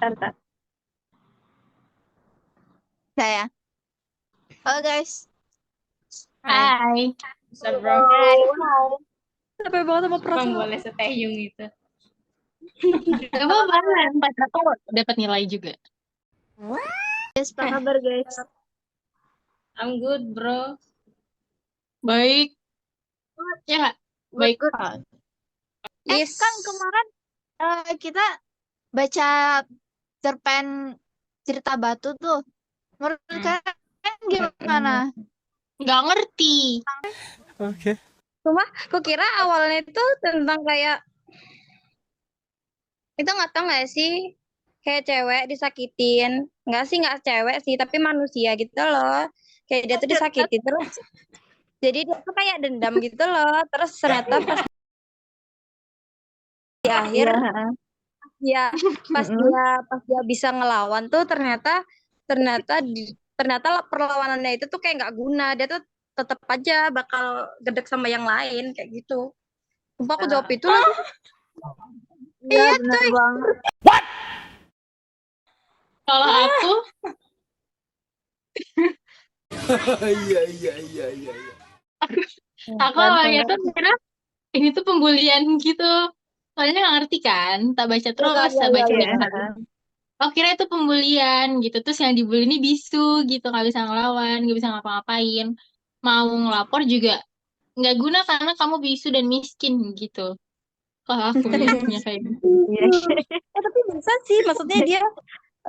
Bentar. Saya. Halo guys. Hai. Bisa bro. Hai. Capek banget sama Bang perasaan. boleh seteyung itu. Gak apa-apa, empat aku dapat nilai juga. Guys, apa kabar guys? I'm good bro. Baik. Ya nggak? Baik. Good. Yes. Kan kemarin kita baca cerpen cerita batu tuh. Menurut kalian gimana? Nggak ngerti. Oke. Aku kira awalnya itu tentang kayak itu nggak tahu nggak sih kayak cewek disakitin, nggak cewek sih tapi manusia gitu loh, kayak dia tuh disakitin terus jadi dia tuh kayak dendam gitu loh, terus ternyata pas di akhir ya pas dia bisa ngelawan tuh ternyata perlawanannya itu tuh kayak nggak guna, dia tuh tetap aja bakal gedek sama yang lain kayak gitu. Sumpah aku jawab itu lagi. Iya, benar banget. Kalau aku, Iya. aku awalnya tuh kira ini tuh pembulian gitu. Soalnya nggak ngerti kan, tak baca terus, tak baca lagi. Oh kira itu pembulian gitu. Terus yang dibully ini bisu gitu, nggak bisa ngelawan, nggak bisa ngapa-ngapain. Mau ngelapor juga nggak guna karena kamu bisu dan miskin gitu. Kalau aku mikirnya kayak gitu. Tapi bisa sih, maksudnya dia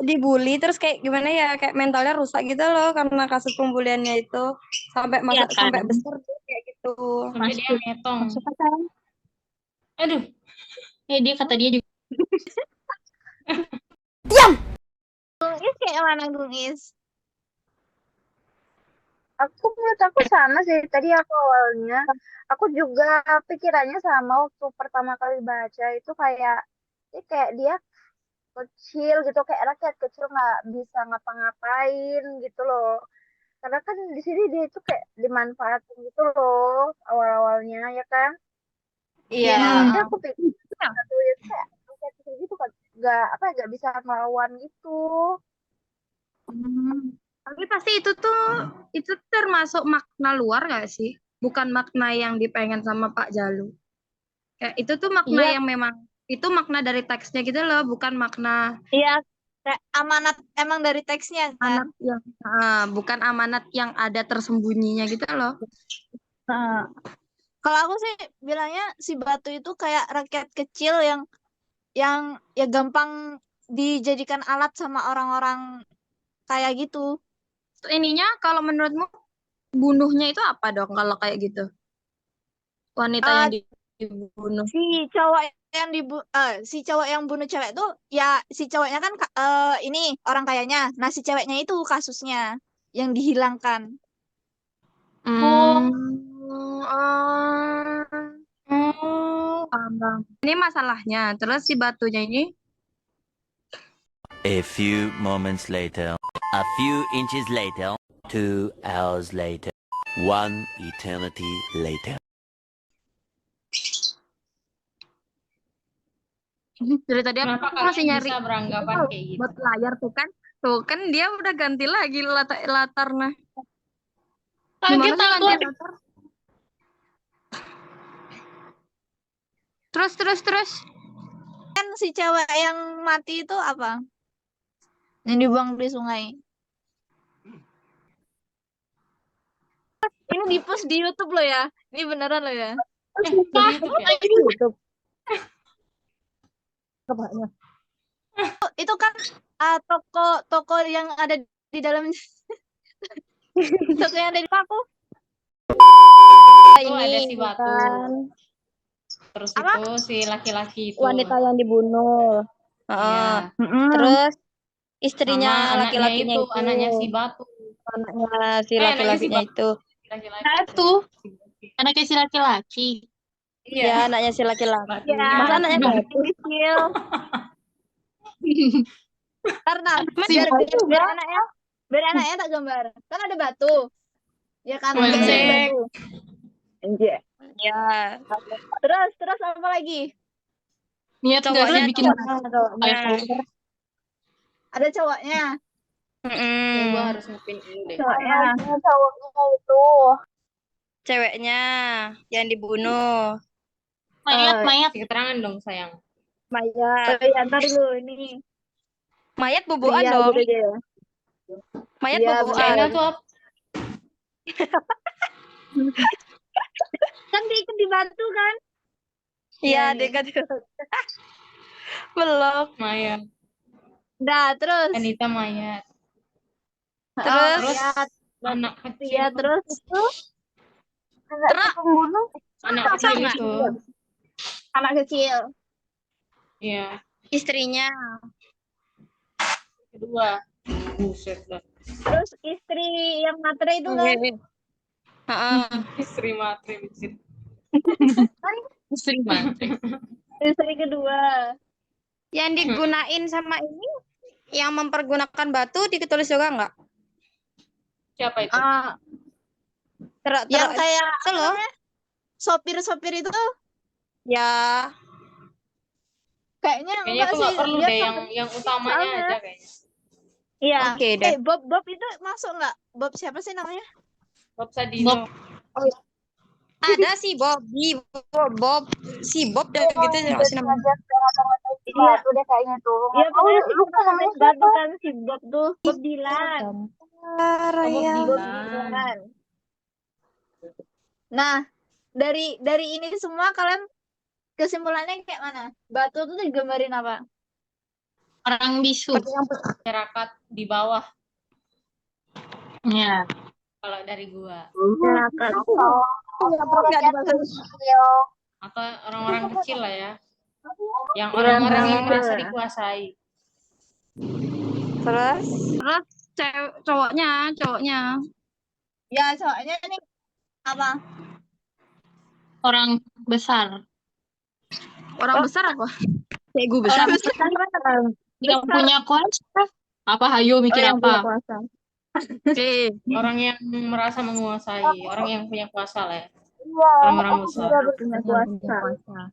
dibully terus kayak gimana ya, kayak mentalnya rusak gitu loh karena kasus pembuliannya itu sampai Iya kan? sampai besar tuh kayak gitu. Sampai dia metong. Masuk kan? Aduh. Dia kata dia juga. Gung Is kayak mana Gung Is? Menurut aku sama sih. Tadi aku awalnya, aku juga pikirannya sama waktu pertama kali baca itu kayak, dia kecil gitu, kayak rakyat kecil nggak bisa ngapa-ngapain gitu loh. Karena kan di sini dia itu kayak dimanfaatin gitu loh awal-awalnya ya kan. Iya. Jadi aku pikir satu ya kayak rakyat kecil gitu kan, nggak bisa melawan gitu. Tapi pasti itu termasuk makna luar gak sih? Bukan makna yang dipengen sama Pak Jalu. Kayak itu tuh makna yang memang itu makna dari teksnya gitu loh, bukan makna Iya, kayak amanat emang dari teksnya kan. bukan amanat yang ada tersembunyinya gitu loh. Kalau aku sih bilangnya si batu itu kayak rakyat kecil yang ya gampang dijadikan alat sama orang-orang kayak gitu. Ininya kalau menurutmu bunuhnya itu apa dong kalau kayak gitu? Wanita yang dibunuh. Si cowok yang bunuh cewek tuh ya si cowoknya kan ini orang kayanya. Nah, si ceweknya itu kasusnya yang dihilangkan. Ini masalahnya. Terus si batunya ini A few moments later, a few inches later, 2 hours later, 1 eternity later. dari tadi Kenapa aku masih kalian nyari bisa beranggapan kayak gitu? buat layar tuh kan. Tuh kan dia udah ganti lagi latarnya. Gimana sih ganti latar? Terus. Kan si cewek yang mati itu apa? Yang dibuang di sungai. Ini di-post di YouTube loh ya. Ini beneran loh ya. Di YouTube ya? Itu kan toko yang ada di dalam toko yang ada di aku. Itu ada si batu. Terus Apa? itu si laki-laki itu. Wanita yang dibunuh. Iya. Terus istrinya Sama laki-lakinya itu. anaknya si batu. Anaknya si laki-lakinya itu. Anaknya si laki-laki. Iya. Ya, anaknya si laki-laki. Ya. Masa anaknya batu? Kecil. Karena biar anaknya tak gambar. Kan ada batu. Ya kan? Ada batu. Ya. Terus apa lagi? Niat nggak sih bikin Ada cowoknya. Ya, gua harus ngepin dulu deh. Cowoknya. Anaknya cowoknya itu. Ceweknya yang dibunuh. Mayat. Kasih keterangan dong sayang. Mayat. Oh iya, ntar dulu ini. Mayat boboan Pria dong. gitu deh. Mayat Iya, boboan. Channel tuh apa? Kan diikat di batu kan? Iya, Iya, nih. dekat. Belum. Mayat. Dah, terus. Anita mayat. Terus? Terus Lihat. anak Iya, kecil. terus. Anak si pembunuh. Anak kecil nggak? itu. Anak kecil. Iya. Istrinya. Kedua. Buset dah. Terus istri yang matre itu kan? Heeh. Istri matre. Buset. Istri matre. Istri kedua. Yang digunain sama ini, yang mempergunakan batu ditulis juga nggak? Siapa itu? Yang kayak Itu loh. sopir-sopir itu Ya, kayaknya Kayaknya enggak tuh sih. nggak perlu Dia deh sampai- yang utamanya soalnya. aja kayaknya. Iya. oke deh. Bob itu masuk nggak? Bob siapa sih namanya? Bob Sadino. Ada si Bobby, Bob, si Bob dan gitu nggak sih namanya? Iya. Itu deh kayaknya tuh. Iya, pokoknya si lupa namanya batu kan si Bob tuh. Bob Dylan. Raya. Bob Dylan. Nah, dari ini semua kalian kesimpulannya kayak mana? Batu tuh digambarin apa? Orang bisu. Masyarakat di bawah Ya. kalau dari gua. Masyarakat. Atau orang-orang kecil lah ya. Yang orang-orang yang merasa dikuasai. Terus cowoknya. Ya, soalnya ini apa? Orang besar. Orang besar apa? Kayak gue besar. Yang punya kuasa. Apa hayo mikir apa? Oke. Orang yang merasa menguasai, orang yang punya kuasa lah ya. Iya. Orang-orang besar. Punya kuasa.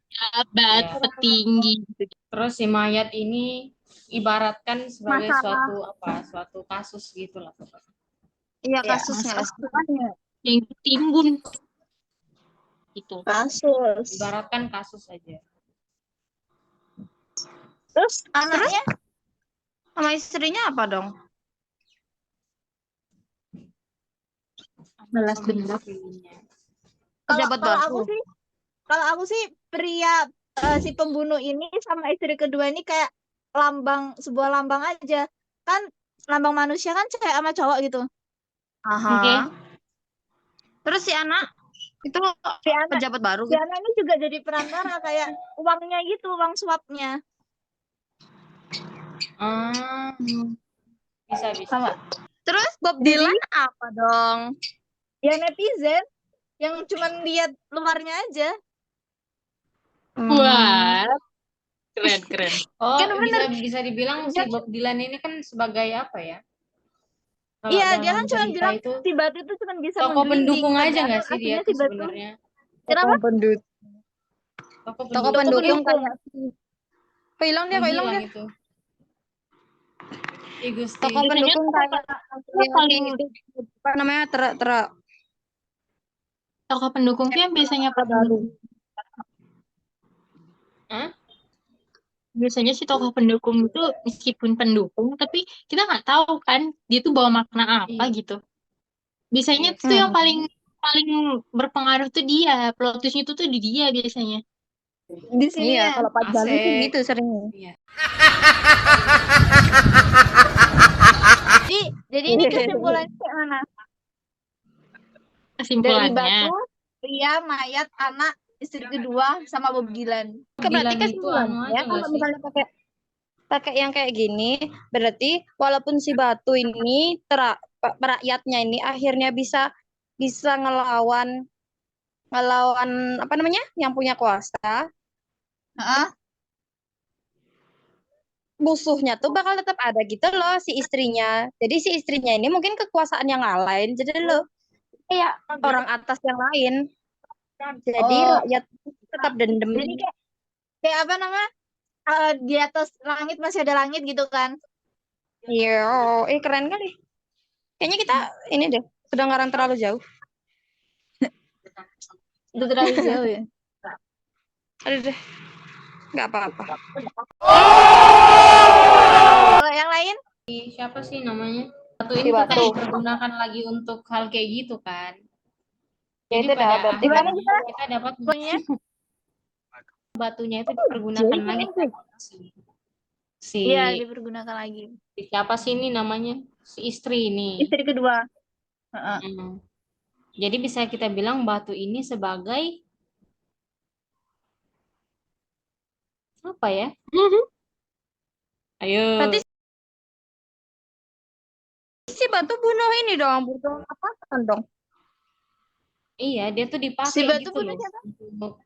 Jabat, Iya. petinggi. Gitu. Terus si mayat ini ibaratkan sebagai Masalah. suatu kasus gitu lah. Iya, Iya, kasusnya. Yang timbun. Gitu. Kasus. Ibaratkan kasus aja. Terus anaknya Sama istrinya apa dong? Balas dendam. Pejabat batu. kalau aku sih pria si pembunuh ini sama istri kedua ini kayak sebuah lambang aja. Kan lambang manusia kan cewek sama cowok gitu. Aha. Oke. Terus si anak itu Si anak, pejabat baru. si anak ini juga jadi perantara kayak uangnya gitu, uang suapnya. Bisa. Terus Bob Dylan apa dong? Ya netizen yang cuman lihat luarnya aja. Wah. Keren. Oh, Kan bener. bisa dibilang si Bob Dylan ini kan sebagai apa ya? Kalau Iya, dia dalam kan cuma cerita bilang itu si batu itu cuma bisa tokoh menggelinding, pendukung aja padahal nggak sih dia aslinya tuh si batu. sebenarnya? Kenapa? Tokoh pendukung kayak kok hilang dia. Itu. Ih, Gusti. Tokoh pendukung kayak paling apa namanya? Tera. tokoh pendukung tuh yang biasanya baru. Hah? Biasanya sih tokoh pendukung itu meskipun pendukung, tapi kita nggak tahu kan dia tuh bawa makna apa Iya. gitu. Biasanya tuh yang paling berpengaruh tuh dia, plot twist itu tuh di dia biasanya. Di sini ya. Kalau Pak Jalu sih Asik. gitu sering. Iya. Jadi ini kesimpulannya kayak mana? Dari Kesimpulannya, batu, pria, mayat, anak, istri kedua, sama Bob Dylan. Berarti Dylan itu anu kesimpulannya aja kalau nggak sih? misalnya pakai yang kayak gini, berarti walaupun si batu ini rakyatnya ini akhirnya bisa ngelawan apa namanya? Yang punya kuasa, musuhnya tuh bakal tetap ada gitu loh si istrinya. Jadi si istrinya ini mungkin kekuasaan yang lain, jadi lo kayak orang atas yang lain. Jadi rakyat tetap dendam. Jadi kayak apa namanya? Di atas langit masih ada langit gitu kan? Iya, keren kali. Kayaknya kita ini deh, sudah ngarang terlalu jauh. Itu terlalu jauh ya. Aduh deh, nggak apa-apa. Kalau yang lain? Siapa sih namanya? Batu Si ini tuh kan Batu. digunakan lagi untuk hal kayak gitu kan. Ya, Jadi itu dah pada berarti kan akhirnya kita dapat Punya? batunya itu dipergunakan lagi si Iya, dipergunakan lagi. siapa sih ini namanya? Si istri ini. Istri kedua. Heeh. Jadi bisa kita bilang batu ini sebagai apa ya? Ayo. Berarti si Batu bunuh ini dong, bunuh atasan dong. Iya, dia tuh dipakai Si Batu gitu bunuh loh. siapa? Untuk-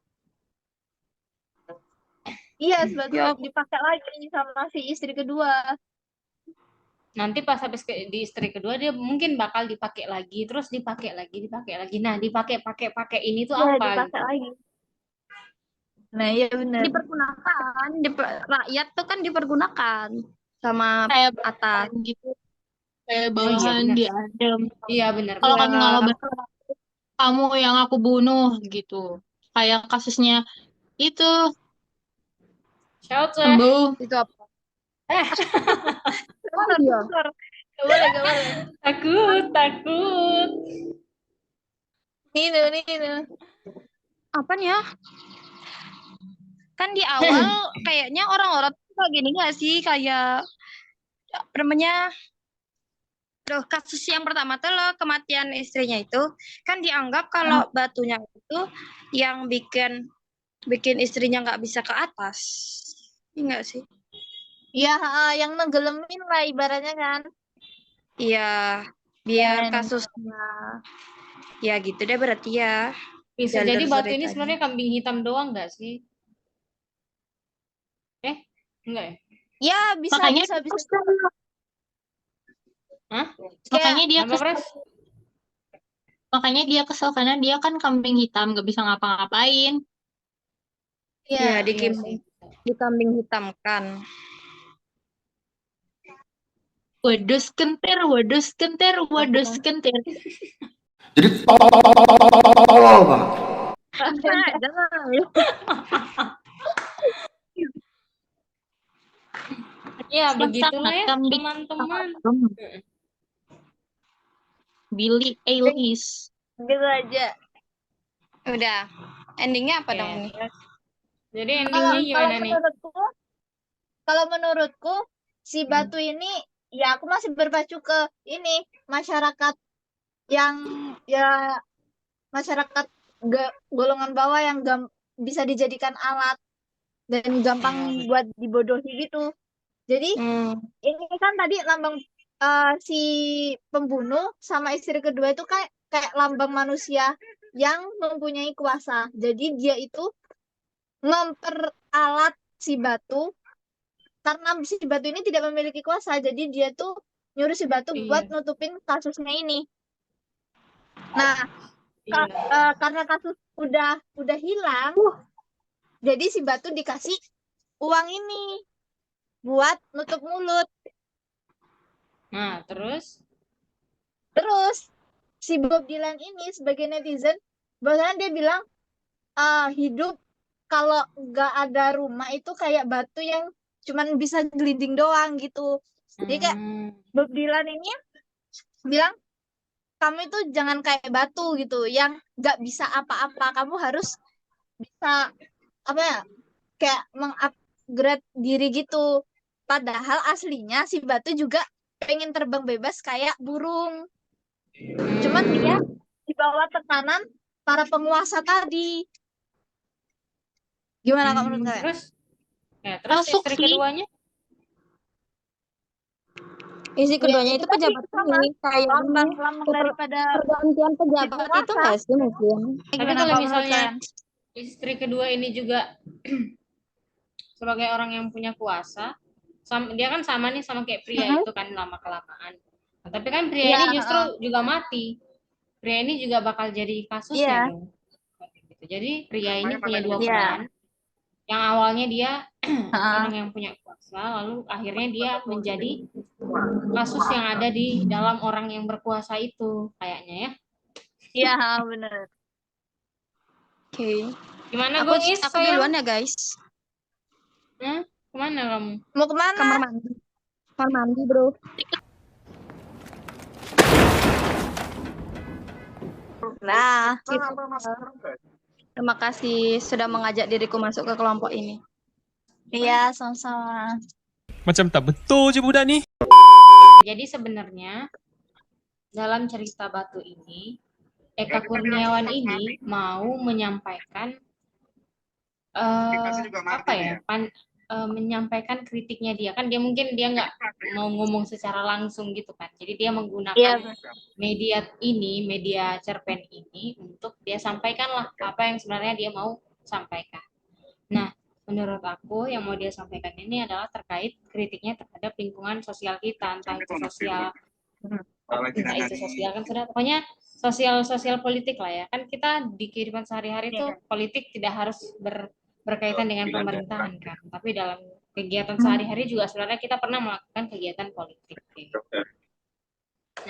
Iya, si Batu Ya. dipakai lagi sama si istri kedua. Nanti pas habis di istri kedua dia mungkin bakal dipakai lagi, terus dipakai lagi, dipakai lagi. Nah, dipakai ini tuh Iya, apa dipakai gitu. lagi. Nah, iya benar. Dipergunakan, rakyat tuh kan dipergunakan sama Kayak atas. gitu. Kayak Oh iya bawahan benar. diadem. Iya benar. Kalau Iya. kamu nggak mau bantu, kamu yang aku bunuh gitu. Kayak kasusnya itu Shout Embu. Itu apa? Sensor, iya. sensor. Gak boleh, gak boleh. takut. Nino. Apanya? Kan di awal kayaknya orang-orang tuh kayak gini nggak sih, kayak apa namanya? Tuh, kasus yang pertama tuh loh, kematian istrinya itu kan dianggap kalau batunya itu yang bikin istrinya nggak bisa ke atas. Iya nggak sih? Ya, yang nenggelemin lah ibaratnya kan. Iya, biar Dan- kasusnya ya gitu deh berarti ya. Bisa Jalur jadi batu ini ceritanya. sebenarnya kambing hitam doang nggak sih? Enggak ya? Ya, bisa. Makanya Hah? makanya dia Apa, Pres? makanya dia kesel karena dia kan kambing hitam nggak bisa ngapa-ngapain. Ya, Iya. Iya sih. dikambing hitamkan. Wedus kentir, wedus kentir, wedus kentir. Jadi tolol banget. Ya, Siap begitulah ya, sangat kambing. teman-teman. Billie Eilish. Gitu aja. Udah. Endingnya apa dong Oke, ini? terus. Jadi Kalau endingnya gimana nih? menurutku si Batu ini ya aku masih berpacu ke ini masyarakat yang ya masyarakat golongan bawah yang bisa dijadikan alat dan gampang buat dibodohi gitu. Jadi ini kan tadi lambang si pembunuh sama istri kedua itu kayak lambang manusia yang mempunyai kuasa. Jadi dia itu memperalat si Batu karena si Batu ini tidak memiliki kuasa. Jadi dia tuh nyuruh si Batu Iya. buat nutupin kasusnya ini. Nah, Iya. karena kasus udah hilang, jadi si Batu dikasih uang ini buat nutup mulut. Nah, terus? Terus si Bob Dylan ini sebagai netizen, bahkan dia bilang hidup kalau nggak ada rumah itu kayak batu yang cuman bisa gelinding doang gitu. Jadi kayak Bob Dylan ini bilang kamu itu jangan kayak batu gitu yang nggak bisa apa-apa. Kamu harus bisa apa ya kayak mengupgrade diri gitu. Padahal aslinya si batu juga pengen terbang bebas kayak burung. Cuman dia di bawah tekanan para penguasa tadi. Gimana Kak menurut kalian? Terus? Ya, terus Masuk istri sih. keduanya? Istri keduanya Ya, itu itu tadi pejabat sama. ini kayak Lambang ini, daripada pergantian pejabat penguasa. itu nggak sih mungkin? Tapi Gimana kalau Kak menurut misalnya kalian? istri kedua ini juga sebagai orang yang punya kuasa, dia kan sama nih sama kayak pria itu kan lama-kelamaan. Nah, tapi kan pria ini justru juga mati. Pria ini juga bakal jadi kasusnya dong. Gitu. Jadi pria ini punya dua peran. Yang awalnya dia Ah, orang yang punya kuasa, lalu akhirnya dia menjadi kasus yang ada di dalam orang yang berkuasa itu, kayaknya ya. iya bener. Oke. Gimana Aku Gongis, aku sayang? duluan ya, guys. Hah? Kemana kamu? Mau kemana? Kamar mandi. Kamar mandi, Bro. Nah, Terima kasih sudah mengajak diriku masuk ke kelompok ini. Iya, sama-sama. Macam tak betul je budak ni. Jadi sebenarnya dalam cerita Batu ini, Eka Kurniawan ini mau menyampaikan apa ya, menyampaikan kritiknya dia kan, dia mungkin dia nggak mau ngomong secara langsung gitu kan, jadi dia iya menggunakan media ini, media cerpen ini untuk dia sampaikan lah apa yang sebenarnya dia mau sampaikan. Nah, menurut aku yang mau dia sampaikan ini adalah terkait kritiknya terhadap lingkungan sosial kita, entah itu sosial kan sudah, pokoknya sosial politik lah ya, kan kita di kehidupan sehari-hari tuh politik tidak harus berkaitan dengan pemerintahan kan, tapi dalam kegiatan sehari-hari juga sebenarnya kita pernah melakukan kegiatan politik.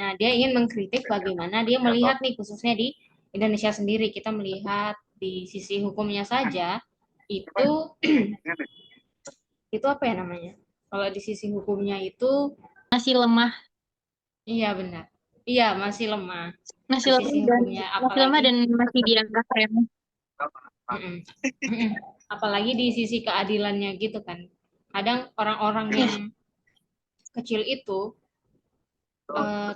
Nah, dia ingin mengkritik bagaimana dia melihat nih, khususnya di Indonesia sendiri, kita melihat di sisi hukumnya saja itu itu apa ya namanya, kalau di sisi hukumnya itu Masih lemah, iya benar, iya masih lemah masih di lemah sisi dan hukumnya, masih lemah apalagi dan masih dianggap remeh. apalagi di sisi keadilannya gitu kan, kadang orang-orang yang kecil itu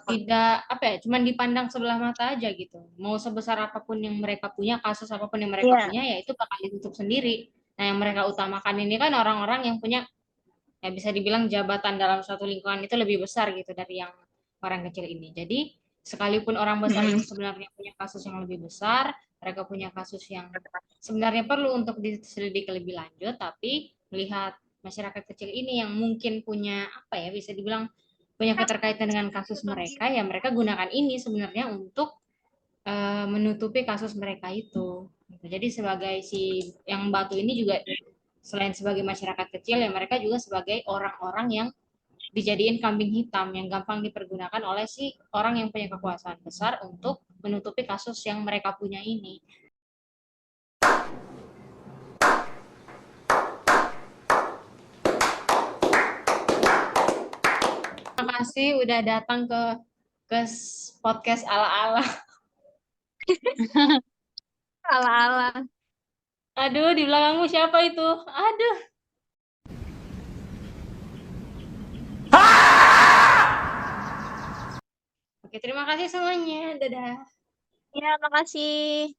tidak apa ya, cuman dipandang sebelah mata aja gitu, mau sebesar apapun yang mereka punya, kasus apapun yang mereka punya, ya itu bakal ditutup sendiri. Nah, yang mereka utamakan ini kan orang-orang yang punya, ya bisa dibilang jabatan dalam suatu lingkungan itu lebih besar gitu dari yang orang kecil ini. Jadi sekalipun orang besar itu sebenarnya punya kasus yang lebih besar, mereka punya kasus yang sebenarnya perlu untuk diselidiki lebih lanjut, tapi melihat masyarakat kecil ini yang mungkin punya apa ya, bisa dibilang punya keterkaitan dengan kasus mereka, ya mereka gunakan ini sebenarnya untuk menutupi kasus mereka itu. Jadi sebagai si yang Batu ini juga selain sebagai masyarakat kecil, ya mereka juga sebagai orang-orang yang dijadiin kambing hitam yang gampang dipergunakan oleh si orang yang punya kekuasaan besar untuk menutupi kasus yang mereka punya ini. Terima kasih udah datang ke podcast ala-ala. ala-ala. Aduh, di belakangmu siapa itu? Aduh. Oke, terima kasih semuanya. Dadah. Ya, makasih.